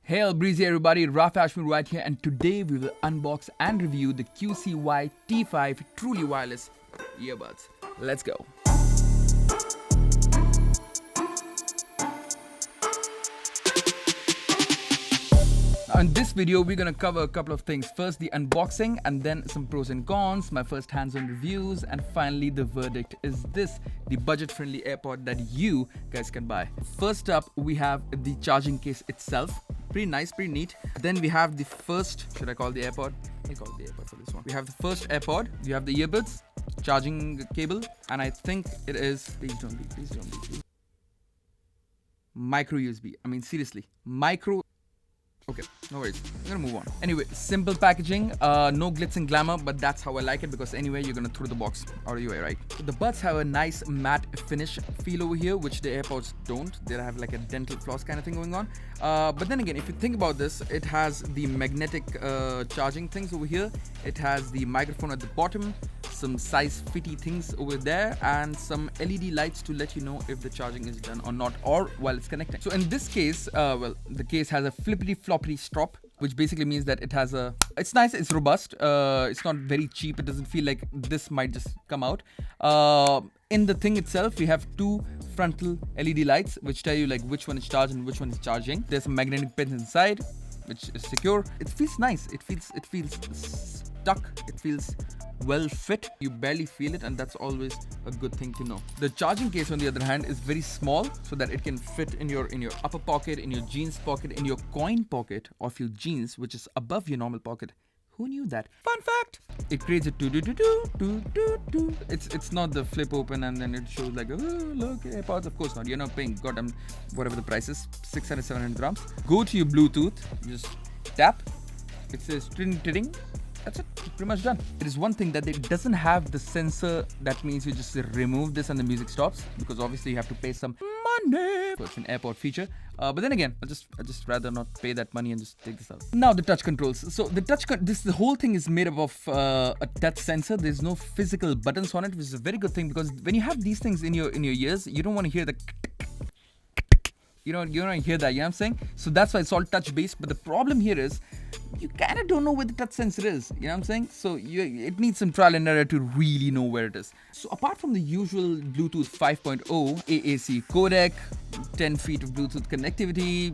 Hail breezy everybody, Raf Ashmir right here, and today we will unbox and review the QCY T5 truly wireless earbuds. Let's go. Now in this video, we're gonna cover a couple of things. First, the unboxing, and then some pros and cons, my first hands-on reviews, and finally the verdict. Is this the budget-friendly AirPod that you guys can buy? First up, we have the charging case itself. Pretty nice, pretty neat. Then we have the first, should I call the AirPod? I'll call it the AirPod for this one. We have the first AirPod, you have the earbuds, charging cable, and I think it is, please don't be. Micro USB. I mean, seriously, micro. Okay, no worries. I'm gonna move on. Anyway, simple packaging, no glitz and glamour, but that's how I like it because anyway, you're gonna throw the box out of your way, right? So the buds have a nice matte finish feel over here, which the AirPods don't. They have like a dental floss kind of thing going on. But then again, if you think about this, it has the magnetic charging things over here. It has the microphone at the bottom, some size fitty things over there, and some LED lights to let you know if the charging is done or not, or while it's connecting. So in this case, well, the case has a flippity floppity strap, which basically means that it has a, it's nice, it's robust, it's not very cheap, it doesn't feel like this might just come out. In the thing itself, we have two frontal LED lights which tell you like which one is charged and which one is charging. There's some magnetic pins inside which is secure. It feels nice, it feels stuck, it feels well fit. You barely feel it, and that's always a good thing to know. The charging case, on the other hand, is very small so that it can fit in your upper pocket, in your jeans pocket, in your coin pocket of your jeans, which is above your normal pocket. Who knew that? Fun fact! It creates a do. It's not the flip open and then it shows like, oh look, AirPods. Of course not. You're not paying goddamn whatever the price is, 600-700 grams. Go to your Bluetooth, just tap. It says ting. That's it, pretty much done. It is one thing that it doesn't have the sensor. That means you just remove this and the music stops, because obviously you have to pay some money. So it's an AirPod feature. But then again, I just rather not pay that money and just take this out. Now the touch controls. So the whole thing is made up of a touch sensor. There's no physical buttons on it, which is a very good thing, because when you have these things in your ears, you don't want to hear the. You don't hear that, you know what I'm saying? So that's why it's all touch based. But the problem here is you kind of don't know where the touch sensor is, you know what I'm saying? So it needs some trial and error to really know where it is. So apart from the usual Bluetooth 5.0, AAC Codec, 10 feet of Bluetooth connectivity,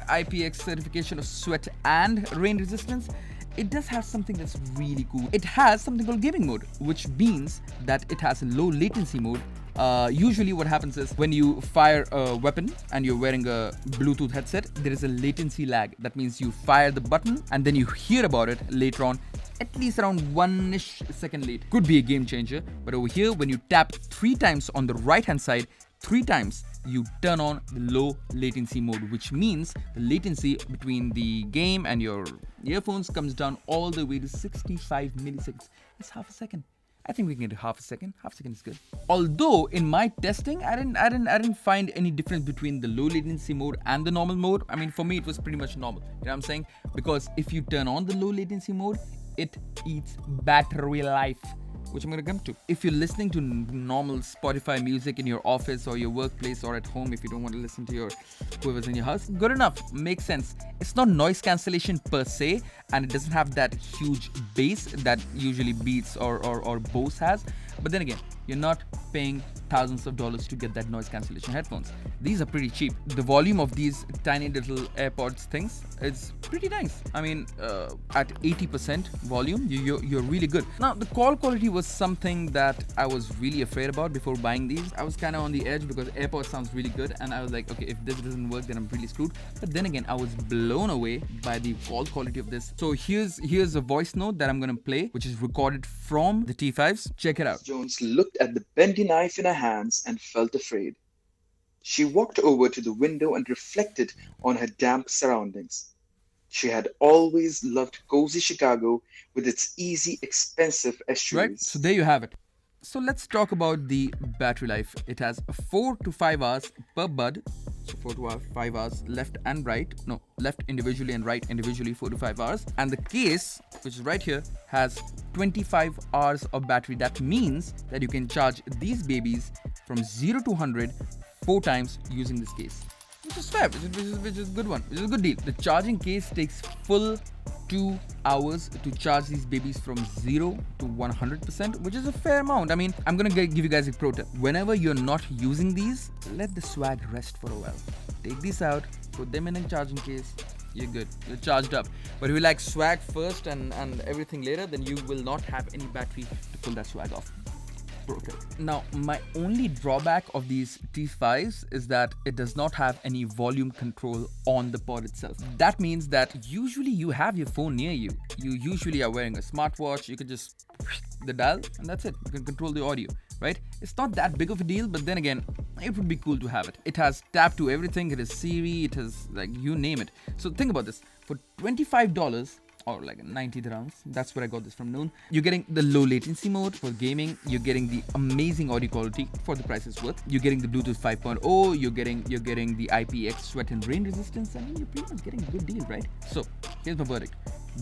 IPX certification of sweat and rain resistance, it does have something that's really cool. It has something called gaming mode, which means that it has a low latency mode. Usually what happens is when you fire a weapon and you're wearing a Bluetooth headset, there is a latency lag. That means you fire the button and then you hear about it later on, at least around 1-ish second late. Could be a game changer. But over here, when you tap 3 times on the right hand side, 3 times, you turn on the low latency mode, which means the latency between the game and your earphones comes down all the way to 65 milliseconds. That's half a second. I think we can get half a second. Half a second is good. Although in my testing, I didn't find any difference between the low latency mode and the normal mode. I mean, for me, it was pretty much normal. You know what I'm saying? Because if you turn on the low latency mode, it eats battery life, which I'm going to come to. If you're listening to normal Spotify music in your office or your workplace or at home, if you don't want to listen to whoever's in your house, good enough, makes sense. It's not noise cancellation per se, and it doesn't have that huge bass that usually Beats or Bose has. But then again, you're not paying thousands of dollars to get that noise cancellation headphones. These are pretty cheap. The volume of these tiny little AirPods things is pretty nice. I mean, at 80% volume, you're really good. Now, the call quality was something that I was really afraid about before buying these. I was kind of on the edge because AirPods sounds really good, and I was like, okay, if this doesn't work, then I'm really screwed. But then again, I was blown away by the call quality of this. So here's a voice note that I'm gonna play, which is recorded from the T5s. Check it out. Jones looked at the bendy knife in her hands and felt afraid. She walked over to the window and reflected on her damp surroundings. She had always loved cozy Chicago with its easy, expensive estuaries. Right, so there you have it. So let's talk about the battery life. It has 4 to 5 hours per bud. So 4 to 5 hours left and right. No, left individually and right individually, 4 to 5 hours. And the case, which is right here, has 25 hours of battery. That means that you can charge these babies from 0 to 100 4 times using this case. which is fair, which is good one, which is a good deal. The charging case takes full 2 hours to charge these babies from 0 to 100%, which is a fair amount. I mean, I'm gonna give you guys a pro tip. Whenever you're not using these, let the swag rest for a while. Take these out, put them in a charging case, you're good, you're charged up. But if you like swag first and everything later, then you will not have any battery to pull that swag off. Okay. Now, my only drawback of these T5s is that it does not have any volume control on the pod itself. That means that usually you have your phone near you. You usually are wearing a smartwatch. You can just the dial and that's it. You can control the audio, right? It's not that big of a deal, but then again, it would be cool to have it. It has tap to everything. It has Siri. It has like you name it. So think about this. For $25, or like 90 dirhams. That's where I got this from Noon. You're getting the low latency mode for gaming. You're getting the amazing audio quality for the price it's worth. You're getting the Bluetooth 5.0. You're getting the IPX sweat and rain resistance. I mean, you're pretty much getting a good deal, right? So here's my verdict.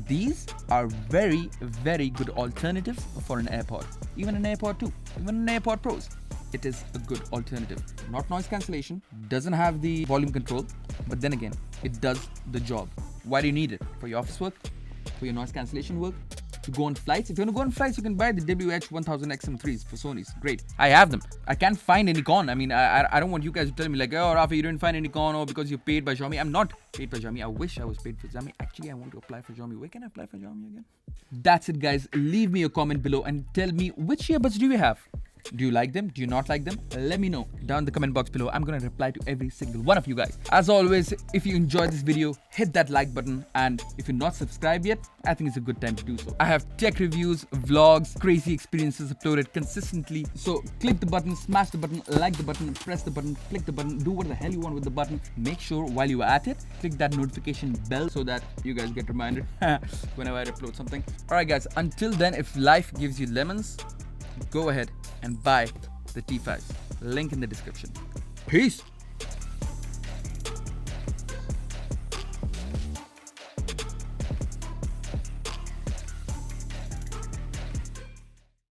These are very, very good alternatives for an AirPod. Even an AirPod 2, even an AirPod Pros. It is a good alternative. Not noise cancellation, doesn't have the volume control, but then again, it does the job. Why do you need it? For your office work? For your noise cancellation work, to go on flights. If you want to go on flights, you can buy the WH-1000 XM3s for Sony's. Great. I have them. I can't find any con. I mean, I don't want you guys to tell me like, oh, Rafi, you didn't find any con or because you're paid by Xiaomi. I'm not paid by Xiaomi. I wish I was paid for Xiaomi. Actually, I want to apply for Xiaomi. Where can I apply for Xiaomi again? That's it, guys. Leave me a comment below and tell me which earbuds do you have. Do you like them? Do you not like them? Let me know down in the comment box below. I'm gonna reply to every single one of you guys. As always, if you enjoyed this video, hit that like button, and if you're not subscribed yet, I think it's a good time to do so. I have tech reviews, vlogs, crazy experiences uploaded consistently. So click the button, smash the button, like the button, press the button, click the button, do what the hell you want with the button. Make sure while you are at it, click that notification bell so that you guys get reminded whenever I upload something. Alright guys, until then, if life gives you lemons, go ahead and buy the T5s. Link in the description. Peace.